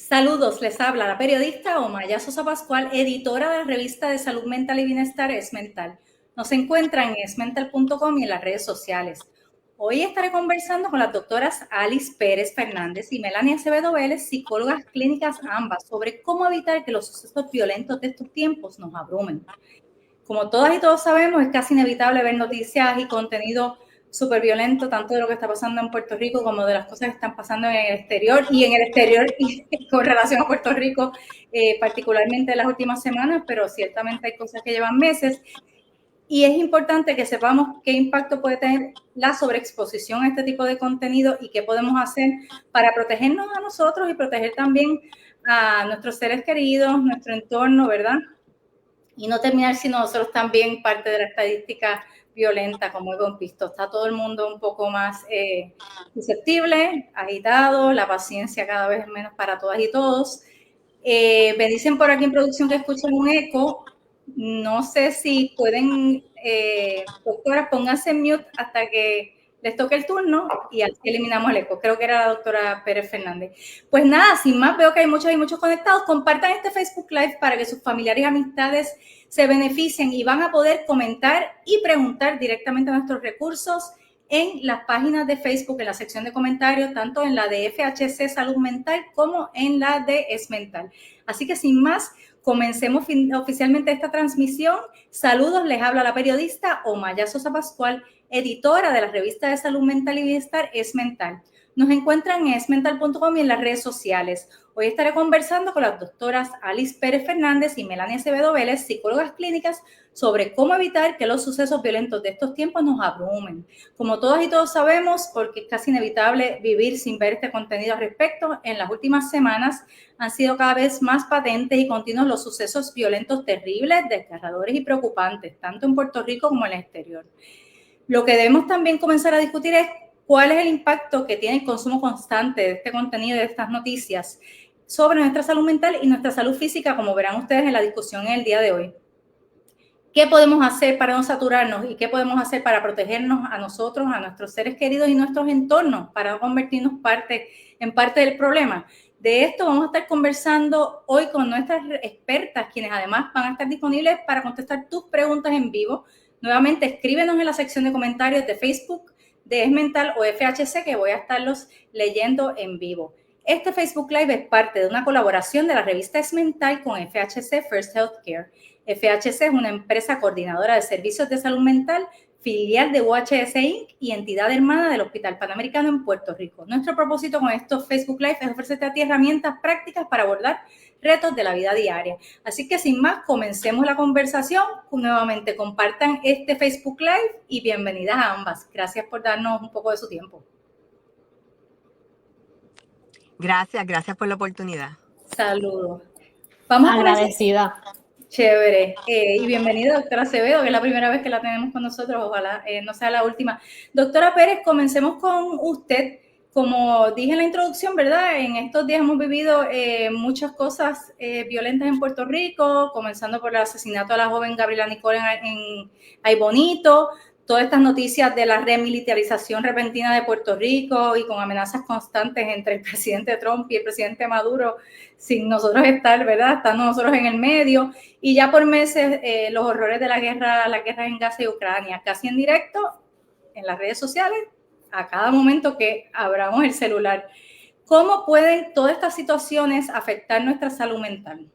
Saludos, les habla la periodista Omaya Sosa Pascual, editora de la revista de salud mental y bienestar EsMental. Nos encuentran en esmental.com y en las redes sociales. Hoy estaré conversando con las doctoras Alice Pérez Fernández y Melanie Acevedo Vélez, psicólogas clínicas ambas, sobre cómo evitar que los sucesos violentos de estos tiempos nos abrumen. Como todas y todos sabemos, es casi inevitable ver noticias y contenido súper violento, tanto de lo que está pasando en Puerto Rico como de las cosas que están pasando en el exterior y con relación a Puerto Rico, particularmente en las últimas semanas, pero ciertamente hay cosas que llevan meses. Y es importante que sepamos qué impacto puede tener la sobreexposición a este tipo de contenido y qué podemos hacer para protegernos a nosotros y proteger también a nuestros seres queridos, nuestro entorno, ¿verdad? Y no terminar siendo nosotros también parte de la estadística violenta, como hemos visto. Está todo el mundo un poco más susceptible, agitado, la paciencia cada vez menos para todas y todos. Me dicen por aquí en producción que escuchan un eco. No sé si pueden, doctoras, pónganse en mute hasta que les toque el turno y así eliminamos el eco. Creo que era la doctora Pérez Fernández. Pues nada, sin más, veo que hay muchos y muchos conectados. Compartan este Facebook Live para que sus familiares y amistades se beneficien y van a poder comentar y preguntar directamente a nuestros recursos en las páginas de Facebook, en la sección de comentarios, tanto en la de FHC Salud Mental como en la de EsMental. Así que sin más, comencemos oficialmente esta transmisión. Saludos, les habla la periodista Omaya Sosa Pascual, editora de la revista de salud mental y bienestar EsMental. Nos encuentran en esmental.com y en las redes sociales. Hoy estaré conversando con las doctoras Alice Pérez Fernández y Melanie Acevedo Vélez, psicólogas clínicas, sobre cómo evitar que los sucesos violentos de estos tiempos nos abrumen. Como todas y todos sabemos, porque es casi inevitable vivir sin ver este contenido al respecto, en las últimas semanas han sido cada vez más patentes y continuos los sucesos violentos terribles, desgarradores y preocupantes, tanto en Puerto Rico como en el exterior. Lo que debemos también comenzar a discutir es cuál es el impacto que tiene el consumo constante de este contenido y de estas noticias sobre nuestra salud mental y nuestra salud física, como verán ustedes en la discusión en el día de hoy. ¿Qué podemos hacer para no saturarnos y qué podemos hacer para protegernos a nosotros, a nuestros seres queridos y nuestros entornos, para no convertirnos en parte del problema? De esto vamos a estar conversando hoy con nuestras expertas, quienes además van a estar disponibles para contestar tus preguntas en vivo. Nuevamente, escríbenos en la sección de comentarios de Facebook de EsMental o FHC, que voy a estarlos leyendo en vivo. Este Facebook Live es parte de una colaboración de la revista EsMental con FHC First Healthcare. FHC es una empresa coordinadora de servicios de salud mental, filial de UHS Inc. y entidad hermana del Hospital Panamericano en Puerto Rico. Nuestro propósito con estos Facebook Live es ofrecerte a ti herramientas prácticas para abordar retos de la vida diaria. Así que sin más, comencemos la conversación. Nuevamente compartan este Facebook Live y bienvenidas a ambas. Gracias por darnos un poco de su tiempo. Gracias por la oportunidad. Saludos. Vamos agradecida. Chévere. Y bienvenida, doctora Acevedo, que es la primera vez que la tenemos con nosotros. Ojalá no sea la última. Doctora Pérez, comencemos con usted. Como dije en la introducción, ¿verdad? En estos días hemos vivido muchas cosas violentas en Puerto Rico, comenzando por el asesinato de la joven Gabriela Nicole en Ay Bonito, todas estas noticias de la remilitarización repentina de Puerto Rico y con amenazas constantes entre el presidente Trump y el presidente Maduro, sin nosotros estar, ¿verdad? Estando nosotros en el medio. Y ya por meses los horrores de la guerra en Gaza y Ucrania, casi en directo en las redes sociales, a cada momento que abramos el celular. ¿Cómo pueden todas estas situaciones afectar nuestra salud mental?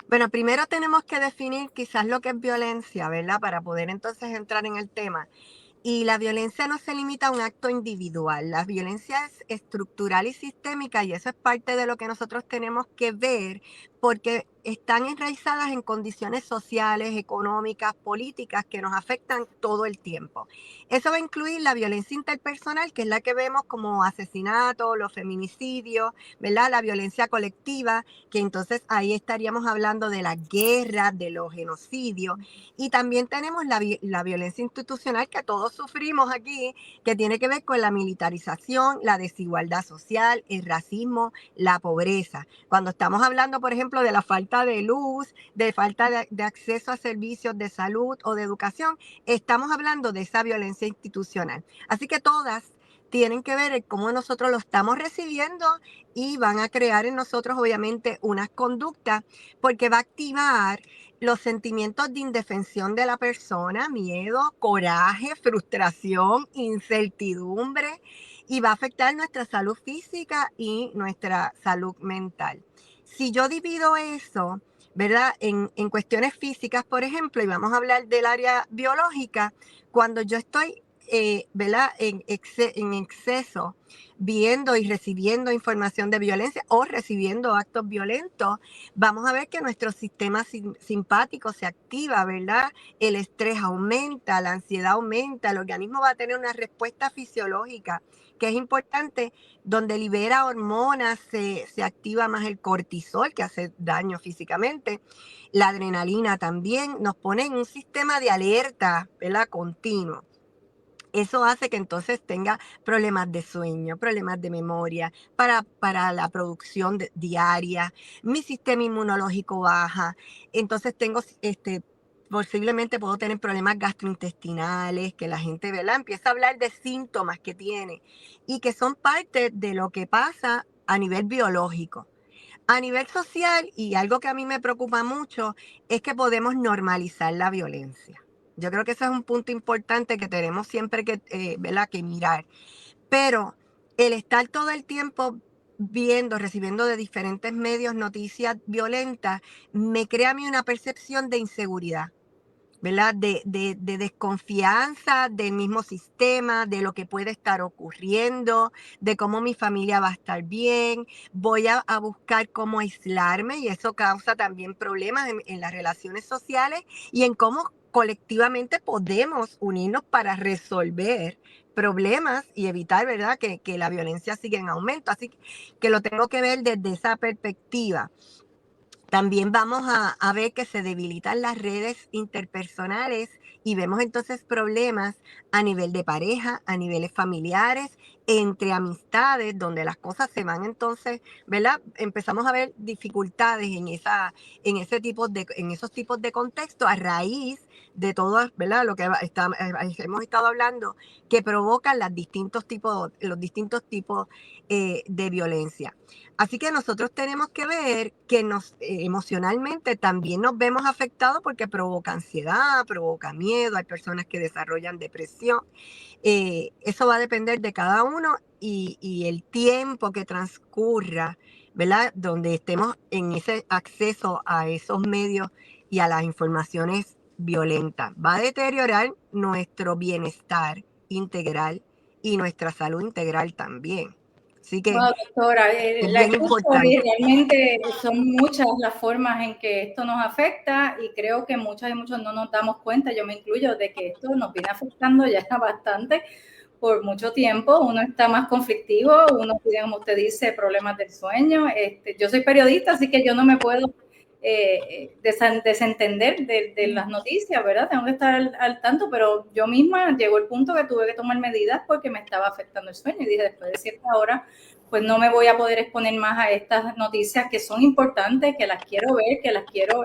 Bueno, primero tenemos que definir quizás lo que es violencia, ¿verdad? Para poder entonces entrar en el tema. Y la violencia no se limita a un acto individual, la violencia es estructural y sistémica y eso es parte de lo que nosotros tenemos que ver porque están enraizadas en condiciones sociales, económicas, políticas que nos afectan todo el tiempo. Eso va a incluir la violencia interpersonal, que es la que vemos como asesinatos, los feminicidios, ¿verdad? La violencia colectiva, que entonces ahí estaríamos hablando de la guerra, de los genocidios. Y también tenemos la violencia institucional que todos sufrimos aquí, que tiene que ver con la militarización, la desigualdad social, el racismo, la pobreza. Cuando estamos hablando, por ejemplo, de la falta de luz, de falta de acceso a servicios de salud o de educación, estamos hablando de esa violencia institucional. Así que todas tienen que ver en cómo nosotros lo estamos recibiendo y van a crear en nosotros obviamente unas conductas porque va a activar los sentimientos de indefensión de la persona, miedo, coraje, frustración, incertidumbre y va a afectar nuestra salud física y nuestra salud mental. Si yo divido eso, ¿verdad? En cuestiones físicas, por ejemplo, y vamos a hablar del área biológica, cuando yo estoy, ¿verdad? En exceso, viendo y recibiendo información de violencia o recibiendo actos violentos, vamos a ver que nuestro sistema simpático se activa, ¿verdad? El estrés aumenta, la ansiedad aumenta, el organismo va a tener una respuesta fisiológica que es importante, donde libera hormonas, se activa más el cortisol, que hace daño físicamente, la adrenalina también, nos pone en un sistema de alerta, ¿verdad? Continuo. Eso hace que entonces tenga problemas de sueño, problemas de memoria, para la producción diaria, mi sistema inmunológico baja, entonces tengo posiblemente puedo tener problemas gastrointestinales, que la gente, ¿verdad? Empieza a hablar de síntomas que tiene y que son parte de lo que pasa a nivel biológico. A nivel social, y algo que a mí me preocupa mucho, es que podemos normalizar la violencia. Yo creo que ese es un punto importante que tenemos siempre que, ¿verdad? Que mirar. Pero el estar todo el tiempo viendo, recibiendo de diferentes medios noticias violentas, me crea a mí una percepción de inseguridad. ¿Verdad? De desconfianza del mismo sistema, de lo que puede estar ocurriendo, de cómo mi familia va a estar bien. Voy a buscar cómo aislarme y eso causa también problemas en las relaciones sociales y en cómo colectivamente podemos unirnos para resolver problemas y evitar, ¿verdad?, que la violencia siga en aumento. Así que lo tengo que ver desde esa perspectiva. También vamos a ver que se debilitan las redes interpersonales y vemos entonces problemas a nivel de pareja, a niveles familiares, entre amistades, donde las cosas se van entonces, ¿verdad? Empezamos a ver dificultades en esos tipos de contexto a raíz de todo, ¿verdad? Lo que hemos estado hablando, que provocan los distintos tipos de violencia. Así que nosotros tenemos que ver que emocionalmente también nos vemos afectados porque provoca ansiedad, provoca miedo, hay personas que desarrollan depresión. Eso va a depender de cada uno y el tiempo que transcurra, ¿verdad? Donde estemos en ese acceso a esos medios y a las informaciones violentas. Va a deteriorar nuestro bienestar integral y nuestra salud integral también. Así que Wow, doctora, es la bien escucho y importante. realmente son muchas las formas en que esto nos afecta y creo que muchas y muchos no nos damos cuenta, yo me incluyo, de que esto nos viene afectando ya bastante por mucho tiempo. Uno está más conflictivo, uno tiene, como usted dice, problemas del sueño. Yo soy periodista, así que yo no me puedo desentender de las noticias, ¿verdad? Tengo que estar al tanto, pero yo misma llegó el punto que tuve que tomar medidas porque me estaba afectando el sueño y dije, después de cierta hora, pues no me voy a poder exponer más a estas noticias que son importantes, que las quiero ver, que las quiero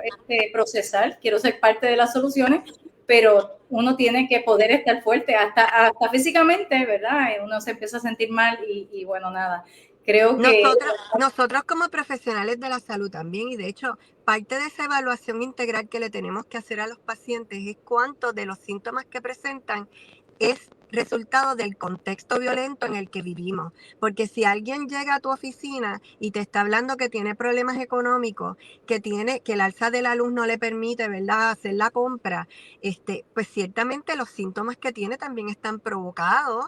procesar, quiero ser parte de las soluciones, pero uno tiene que poder estar fuerte, hasta físicamente, ¿verdad? Uno se empieza a sentir mal y bueno, nada. Creo que Nosotros como profesionales de la salud también, y de hecho, parte de esa evaluación integral que le tenemos que hacer a los pacientes es cuántos de los síntomas que presentan es resultado del contexto violento en el que vivimos. Porque si alguien llega a tu oficina y te está hablando que tiene problemas económicos, que el alza de la luz no le permite, ¿verdad?, hacer la compra, pues ciertamente los síntomas que tiene también están provocados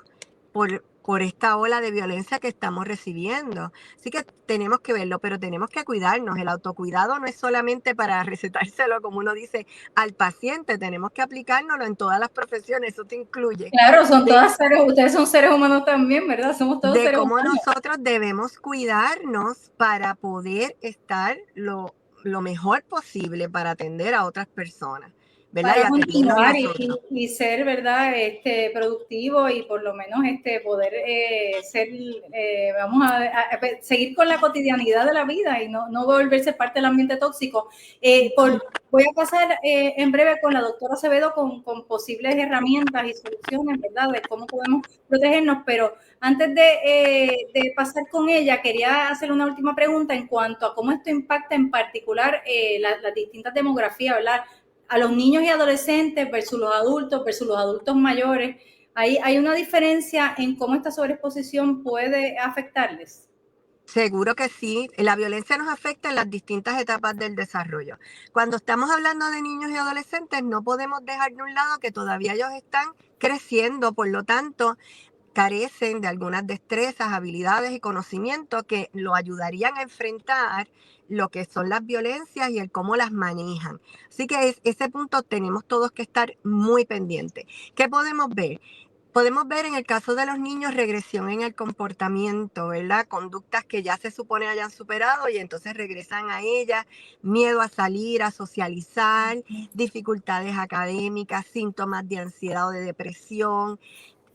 por esta ola de violencia que estamos recibiendo. Así que tenemos que verlo, pero tenemos que cuidarnos. El autocuidado no es solamente para recetárselo, como uno dice, al paciente. Tenemos que aplicárnoslo en todas las profesiones. Eso te incluye. claro, son todas seres, ustedes son seres humanos también, ¿verdad? Somos todos De seres cómo humanos. nosotros debemos cuidarnos para poder estar lo mejor posible para atender a otras personas. ¿verdad? Y para atendernos continuar nosotros. y ser, ¿verdad? Productivo y por lo menos poder ser, vamos a seguir con la cotidianidad de la vida y no volverse parte del ambiente tóxico. Voy a pasar en breve con la doctora Acevedo con posibles herramientas y soluciones, ¿verdad? De cómo podemos protegernos, pero antes de pasar con ella, quería hacer una última pregunta en cuanto a cómo esto impacta en particular las distintas demografías, ¿verdad? A los niños y adolescentes versus los adultos mayores. ¿Hay una diferencia en cómo esta sobreexposición puede afectarles? Seguro que sí. La violencia nos afecta en las distintas etapas del desarrollo. Cuando estamos hablando de niños y adolescentes, no podemos dejar de un lado que todavía ellos están creciendo, por lo tanto, carecen de algunas destrezas, habilidades y conocimientos que lo ayudarían a enfrentar lo que son las violencias y el cómo las manejan. Así que ese punto tenemos todos que estar muy pendientes. ¿Qué podemos ver? Podemos ver en el caso de los niños regresión en el comportamiento, ¿verdad? Conductas que ya se supone hayan superado y entonces regresan a ellas, miedo a salir, a socializar, dificultades académicas, síntomas de ansiedad o de depresión.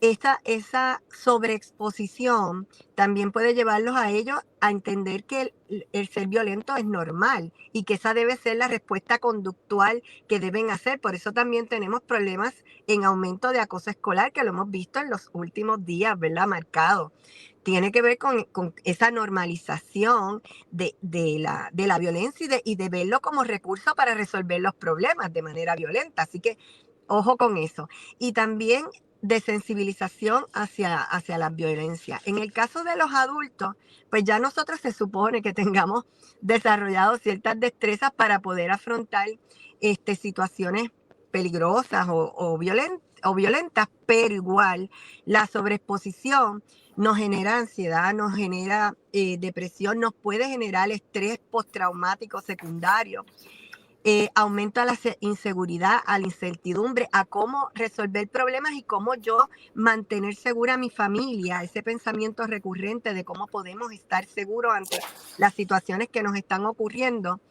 Esa sobreexposición también puede llevarlos a ellos a entender que el ser violento es normal y que esa debe ser la respuesta conductual que deben hacer. Por eso también tenemos problemas en aumento de acoso escolar, que lo hemos visto en los últimos días, ¿verdad? Marcado. Tiene que ver con esa normalización de la violencia y de verlo como recurso para resolver los problemas de manera violenta. Así que ojo con eso. Y también de sensibilización hacia la violencia. En el caso de los adultos, pues ya nosotros se supone que tengamos desarrollado ciertas destrezas para poder afrontar situaciones peligrosas o violentas, pero igual la sobreexposición nos genera ansiedad, nos genera depresión, nos puede generar estrés postraumático secundario, aumento a la inseguridad, a la incertidumbre, a cómo resolver problemas y cómo yo mantener segura a mi familia, ese pensamiento recurrente de cómo podemos estar seguros ante las situaciones que nos están ocurriendo.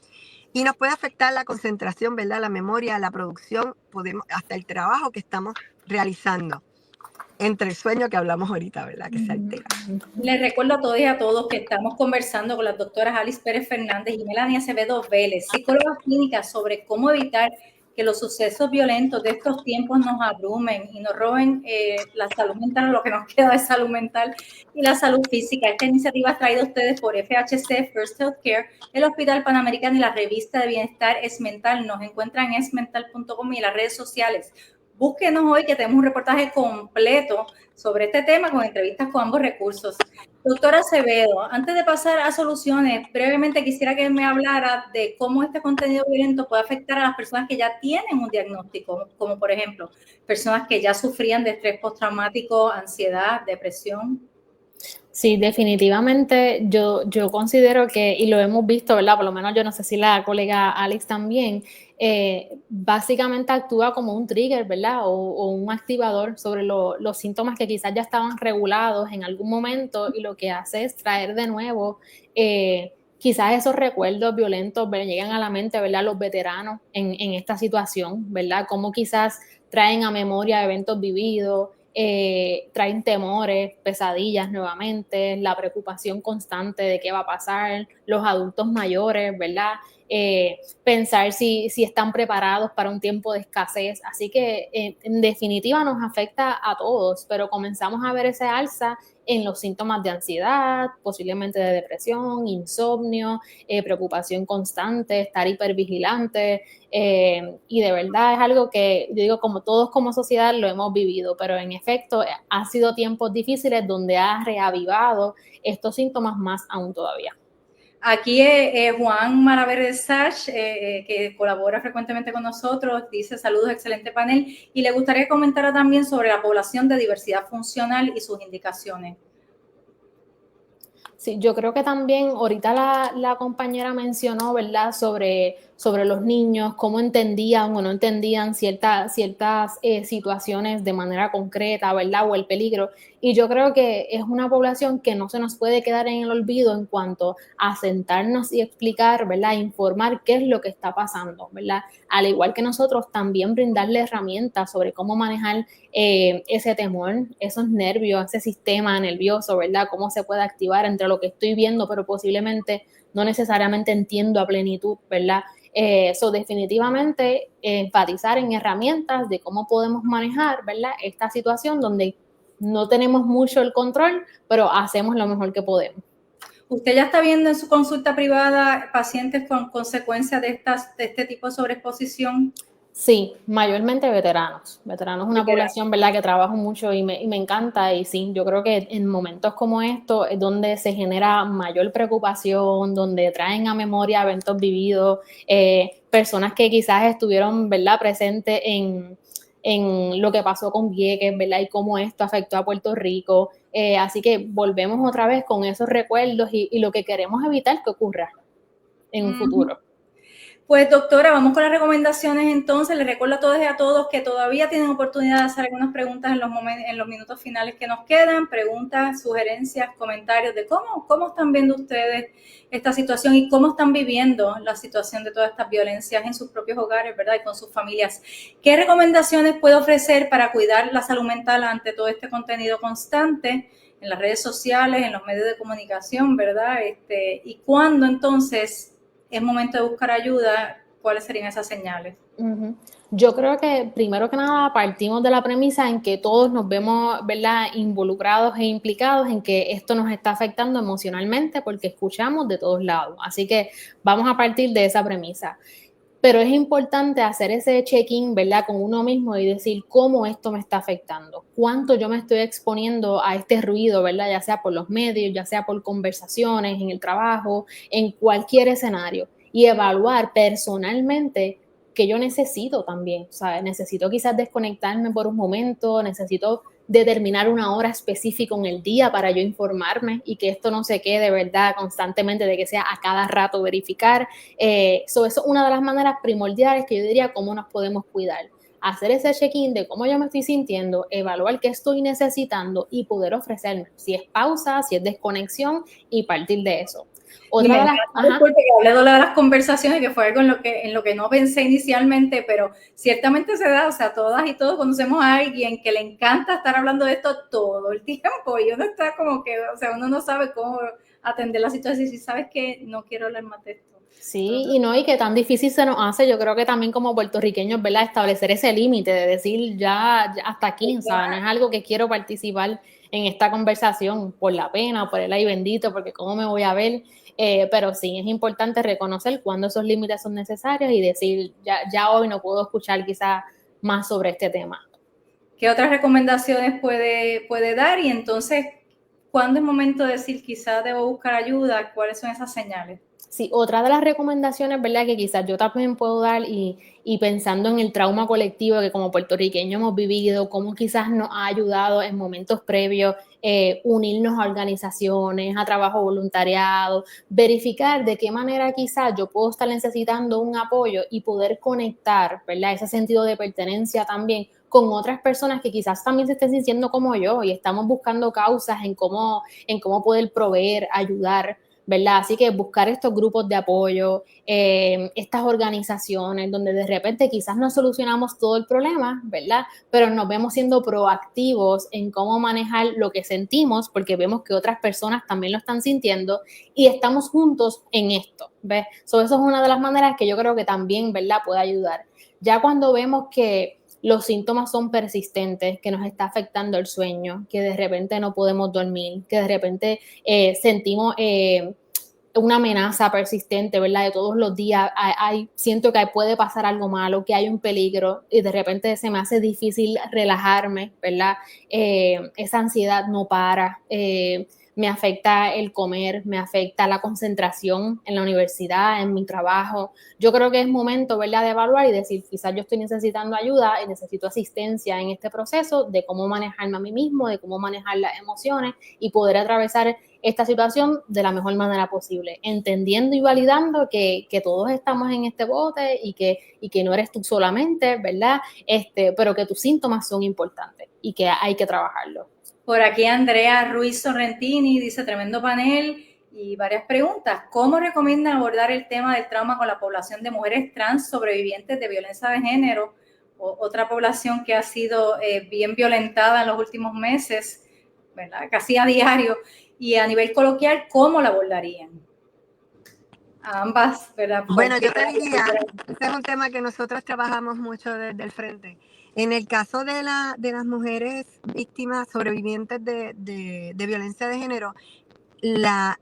Y nos puede afectar la concentración, ¿verdad? La memoria, la producción, podemos, hasta el trabajo que estamos realizando. Entre el sueño que hablamos ahorita, ¿verdad? Que se altera. Les recuerdo a todos y a todos que estamos conversando con las doctoras Alice Pérez Fernández y Melanie Acevedo Vélez, psicólogas clínicas, sobre cómo evitar que los sucesos violentos de estos tiempos nos abrumen y nos roben la salud mental, lo que nos queda de salud mental y la salud física. Esta iniciativa es traída a ustedes por FHC, First Healthcare, el Hospital Panamericano y la revista de bienestar Es Mental. Nos encuentran en esmental.com y en las redes sociales. Búsquenos hoy que tenemos un reportaje completo sobre este tema con entrevistas con ambos recursos. Doctora Acevedo, antes de pasar a soluciones, brevemente quisiera que me hablara de cómo este contenido violento puede afectar a las personas que ya tienen un diagnóstico, como por ejemplo, personas que ya sufrían de estrés postraumático, ansiedad, depresión. Sí, definitivamente yo considero que, y lo hemos visto, ¿verdad? Por lo menos yo no sé si la colega Alex también, básicamente actúa como un trigger, ¿verdad? O un activador sobre los síntomas que quizás ya estaban regulados en algún momento y lo que hace es traer de nuevo quizás esos recuerdos violentos llegan a la mente, ¿verdad? Los veteranos en esta situación, ¿verdad? Como quizás traen a memoria eventos vividos, traen temores, pesadillas nuevamente, la preocupación constante de qué va a pasar, los adultos mayores, ¿verdad? Pensar si están preparados para un tiempo de escasez. Así que en definitiva nos afecta a todos, pero comenzamos a ver ese alza en los síntomas de ansiedad, posiblemente de depresión, insomnio, preocupación constante, estar hipervigilante, y de verdad es algo que yo digo, como todos como sociedad lo hemos vivido, pero en efecto ha sido tiempos difíciles donde ha reavivado estos síntomas más aún todavía. Aquí Juan Maraverde Sach, que colabora frecuentemente con nosotros, dice saludos, excelente panel, y le gustaría comentar también sobre la población de diversidad funcional y sus indicaciones. Sí, yo creo que también ahorita la compañera mencionó, ¿verdad?, sobre sobre los niños, cómo entendían o no entendían ciertas situaciones de manera concreta, ¿verdad? O el peligro. Y yo creo que es una población que no se nos puede quedar en el olvido en cuanto a sentarnos y explicar, ¿verdad? Informar qué es lo que está pasando, ¿verdad? Al igual que nosotros, también brindarle herramientas sobre cómo manejar ese temor, esos nervios, ese sistema nervioso, ¿verdad? Cómo se puede activar entre lo que estoy viendo, pero posiblemente no necesariamente entiendo a plenitud, ¿verdad? Definitivamente enfatizar en herramientas de cómo podemos manejar, ¿verdad? Esta situación donde no tenemos mucho el control, pero hacemos lo mejor que podemos. ¿Usted ya está viendo en su consulta privada pacientes con consecuencias de este tipo de sobreexposición? Sí, mayormente veteranos. Veteranos es una población, ¿verdad?, que trabajo mucho y me encanta. Y sí, yo creo que en momentos como estos es donde se genera mayor preocupación, donde traen a memoria eventos vividos, personas que quizás estuvieron, ¿verdad?, presentes en lo que pasó con Vieques, ¿verdad?, y cómo esto afectó a Puerto Rico. Así que volvemos otra vez con esos recuerdos y lo que queremos evitar que ocurra en un futuro. Pues doctora, vamos con las recomendaciones entonces. Les recuerdo a todos y a todos que todavía tienen oportunidad de hacer algunas preguntas en los minutos finales que nos quedan. Preguntas, sugerencias, comentarios de cómo están viendo ustedes esta situación y cómo están viviendo la situación de todas estas violencias en sus propios hogares, ¿verdad? Y con sus familias. ¿Qué recomendaciones puede ofrecer para cuidar la salud mental ante todo este contenido constante en las redes sociales, en los medios de comunicación, ¿verdad? Y cuándo entonces es momento de buscar ayuda, ¿cuáles serían esas señales? Yo creo que primero que nada partimos de la premisa en que todos nos vemos, ¿verdad?, involucrados e implicados en que esto nos está afectando emocionalmente porque escuchamos de todos lados. Así que vamos a partir de esa premisa. Pero es importante hacer ese check-in, ¿verdad?, con uno mismo y decir cómo esto me está afectando, cuánto yo me estoy exponiendo a este ruido, ¿verdad?, ya sea por los medios, ya sea por conversaciones, en el trabajo, en cualquier escenario, y evaluar personalmente que yo necesito también, ¿sabes? Necesito quizás desconectarme por un momento, necesito determinar una hora específica en el día para yo informarme y que esto no se quede, ¿verdad?, constantemente, de que sea a cada rato verificar. Eso es una de las maneras primordiales que yo diría cómo nos podemos cuidar. Hacer ese check-in de cómo yo me estoy sintiendo, evaluar qué estoy necesitando y poder ofrecerme. Si es pausa, si es desconexión y partir de eso. Otra de las, disculpe que hablé de las conversaciones, que fue algo en lo que no pensé inicialmente, pero ciertamente se da, o sea, todas y todos conocemos a alguien que le encanta estar hablando de esto todo el tiempo y uno está como que, o sea, uno no sabe cómo atender la situación y si sabes que no quiero hablar más de esto. Sí, y que tan difícil se nos hace, yo creo que también como puertorriqueños, ¿verdad?, establecer ese límite de decir ya hasta aquí, ¿sabes? No es algo que quiero participar en esta conversación por la pena, por el ay bendito, porque cómo me voy a ver, pero sí, es importante reconocer cuándo esos límites son necesarios y decir ya hoy no puedo escuchar quizás más sobre este tema. ¿Qué otras recomendaciones puede dar? Y entonces, ¿cuándo es momento de decir quizás debo buscar ayuda? ¿Cuáles son esas señales? Sí, otra de las recomendaciones, ¿verdad?, que quizás yo también puedo dar y pensando en el trauma colectivo que como puertorriqueños hemos vivido, cómo quizás nos ha ayudado en momentos previos unirnos a organizaciones, a trabajo voluntariado, verificar de qué manera quizás yo puedo estar necesitando un apoyo y poder conectar, ¿verdad?, ese sentido de pertenencia también con otras personas que quizás también se estén sintiendo como yo y estamos buscando causas en cómo poder proveer, ayudar, ¿verdad? Así que buscar estos grupos de apoyo, estas organizaciones donde de repente quizás no solucionamos todo el problema, ¿verdad? Pero nos vemos siendo proactivos en cómo manejar lo que sentimos porque vemos que otras personas también lo están sintiendo y estamos juntos en esto, ¿ves? Eso es una de las maneras que yo creo que también, ¿verdad?, puede ayudar. Ya cuando vemos que los síntomas son persistentes, que nos está afectando el sueño, que de repente no podemos dormir, que de repente sentimos una amenaza persistente, ¿verdad? De todos los días siento que puede pasar algo malo, que hay un peligro y de repente se me hace difícil relajarme, ¿verdad? Esa ansiedad no para, me afecta el comer, me afecta la concentración en la universidad, en mi trabajo. Yo creo que es momento, ¿verdad?, de evaluar y decir, quizás yo estoy necesitando ayuda y necesito asistencia en este proceso de cómo manejarme a mí mismo, de cómo manejar las emociones y poder atravesar esta situación de la mejor manera posible, entendiendo y validando que todos estamos en este bote y que no eres tú solamente, ¿verdad? Pero que tus síntomas son importantes y que hay que trabajarlo. Por aquí Andrea Ruiz Sorrentini dice, tremendo panel y varias preguntas. ¿Cómo recomiendan abordar el tema del trauma con la población de mujeres trans sobrevivientes de violencia de género? Otra población que ha sido bien violentada en los últimos meses, ¿verdad? Casi a diario. Y a nivel coloquial, ¿cómo la abordarían? A ambas, ¿verdad? Bueno, yo te diría, este es un tema que nosotros trabajamos mucho desde el frente. En el caso de las mujeres víctimas sobrevivientes de violencia de género, las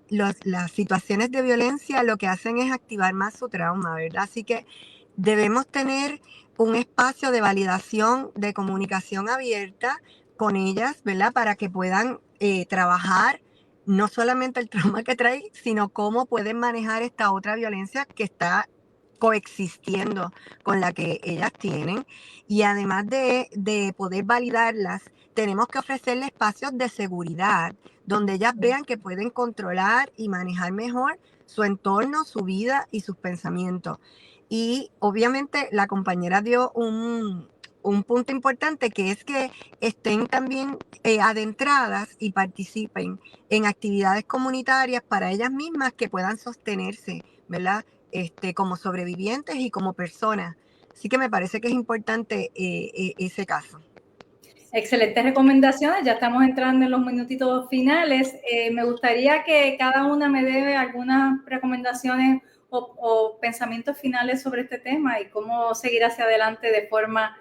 situaciones de violencia lo que hacen es activar más su trauma, ¿verdad? Así que debemos tener un espacio de validación, de comunicación abierta con ellas, ¿verdad? Para que puedan trabajar no solamente el trauma que trae, sino cómo pueden manejar esta otra violencia que está coexistiendo con la que ellas tienen. Y además de poder validarlas, tenemos que ofrecerles espacios de seguridad donde ellas vean que pueden controlar y manejar mejor su entorno, su vida y sus pensamientos. Y obviamente la compañera dio un punto importante, que es que estén también adentradas y participen en actividades comunitarias para ellas mismas que puedan sostenerse, ¿verdad? Como sobrevivientes y como personas. Así que me parece que es importante ese caso. Excelentes recomendaciones, ya estamos entrando en los minutitos finales. Me gustaría que cada una me dé algunas recomendaciones o pensamientos finales sobre este tema y cómo seguir hacia adelante de forma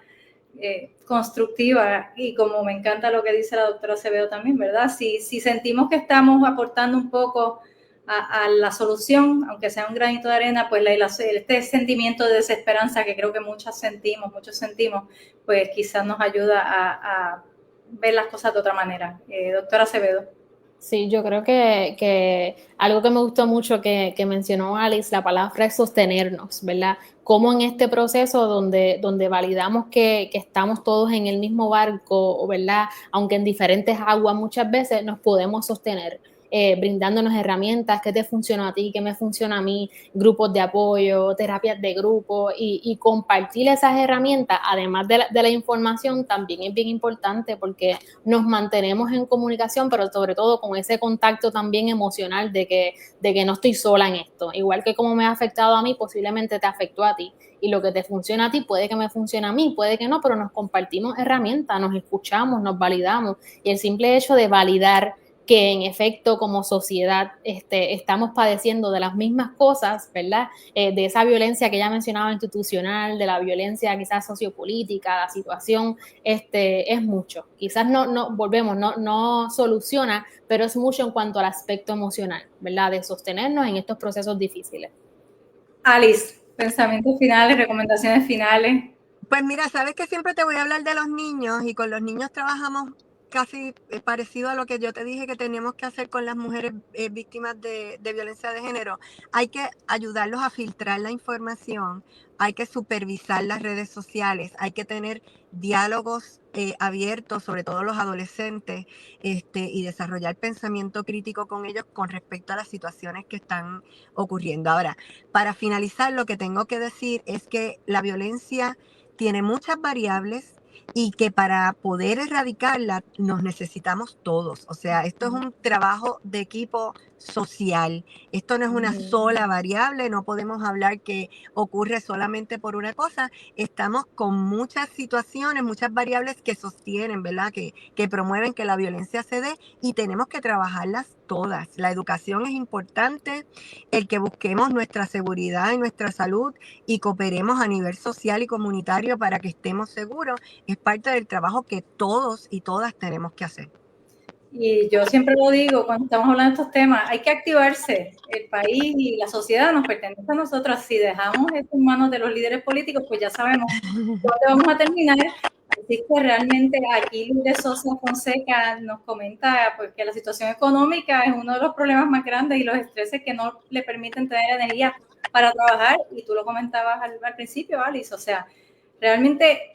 constructiva. Y como me encanta lo que dice la doctora Acevedo también, ¿verdad? Si sentimos que estamos aportando un poco a la solución, aunque sea un granito de arena, pues este sentimiento de desesperanza que creo que muchos sentimos, pues quizás nos ayuda a ver las cosas de otra manera. Doctora Acevedo. Sí, yo creo que algo que me gustó mucho que mencionó Alice, la palabra es sostenernos, ¿verdad? Cómo en este proceso donde validamos que estamos todos en el mismo barco, ¿verdad? Aunque en diferentes aguas muchas veces nos podemos sostener. Brindándonos herramientas, qué te funciona a ti, qué me funciona a mí, grupos de apoyo, terapias de grupo y compartir esas herramientas, además de la información, también es bien importante porque nos mantenemos en comunicación, pero sobre todo con ese contacto también emocional de que no estoy sola en esto. Igual que como me ha afectado a mí, posiblemente te afectó a ti. Y lo que te funciona a ti puede que me funcione a mí, puede que no, pero nos compartimos herramientas, nos escuchamos, nos validamos. Y el simple hecho de validar que en efecto como sociedad estamos padeciendo de las mismas cosas, ¿verdad? De esa violencia que ella mencionaba institucional, de la violencia quizás sociopolítica, la situación, es mucho. Quizás no soluciona, pero es mucho en cuanto al aspecto emocional, ¿verdad? De sostenernos en estos procesos difíciles. Alice, pensamientos finales, recomendaciones finales. Pues mira, sabes que siempre te voy a hablar de los niños y con los niños trabajamos casi parecido a lo que yo te dije que tenemos que hacer con las mujeres víctimas de violencia de género. Hay que ayudarlos a filtrar la información, hay que supervisar las redes sociales, hay que tener diálogos abiertos, sobre todo los adolescentes, y desarrollar pensamiento crítico con ellos con respecto a las situaciones que están ocurriendo. Ahora, para finalizar, lo que tengo que decir es que la violencia tiene muchas variables y que para poder erradicarla nos necesitamos todos. O sea, esto es un trabajo de equipo social. Esto no es una sola variable, no podemos hablar que ocurre solamente por una cosa. Estamos con muchas situaciones, muchas variables que sostienen, ¿verdad? Que promueven que la violencia se dé y tenemos que trabajarlas todas. La educación es importante, el que busquemos nuestra seguridad y nuestra salud y cooperemos a nivel social y comunitario para que estemos seguros, es parte del trabajo que todos y todas tenemos que hacer. Y yo siempre lo digo cuando estamos hablando de estos temas, hay que activarse. El país y la sociedad nos pertenece a nosotros. Si dejamos esto en manos de los líderes políticos, pues ya sabemos dónde vamos a terminar. Así que realmente aquí Lourdes Sosa Fonseca nos comenta pues, que la situación económica es uno de los problemas más grandes y los estreses que no le permiten tener energía para trabajar. Y tú lo comentabas al principio, Alice, o sea, realmente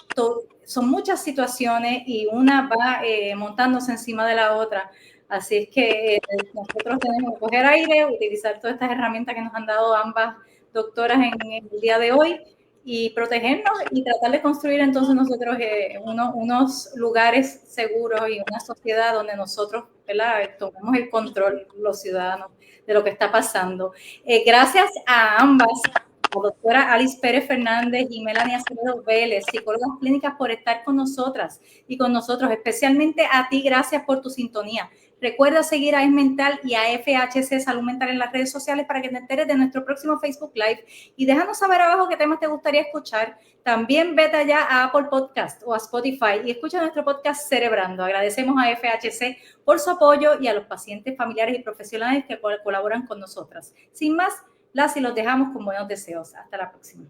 son muchas situaciones y una va montándose encima de la otra. Así es que nosotros tenemos que coger aire, utilizar todas estas herramientas que nos han dado ambas doctoras en el día de hoy y protegernos y tratar de construir entonces nosotros unos lugares seguros y una sociedad donde nosotros, ¿verdad?, tomemos el control, los ciudadanos, de lo que está pasando. Gracias a ambas, la doctora Alice Pérez Fernández y Melanie Acevedo Vélez, psicólogas clínicas, por estar con nosotras y con nosotros, especialmente a ti, gracias por tu sintonía. Recuerda seguir a ESMental y a FHC Salud Mental en las redes sociales para que te enteres de nuestro próximo Facebook Live y déjanos saber abajo qué temas te gustaría escuchar. También vete allá a Apple Podcast o a Spotify y escucha nuestro podcast Cerebrando. Agradecemos a FHC por su apoyo y a los pacientes, familiares y profesionales que colaboran con nosotras. Sin más, las y los dejamos con buenos deseos. Hasta la próxima.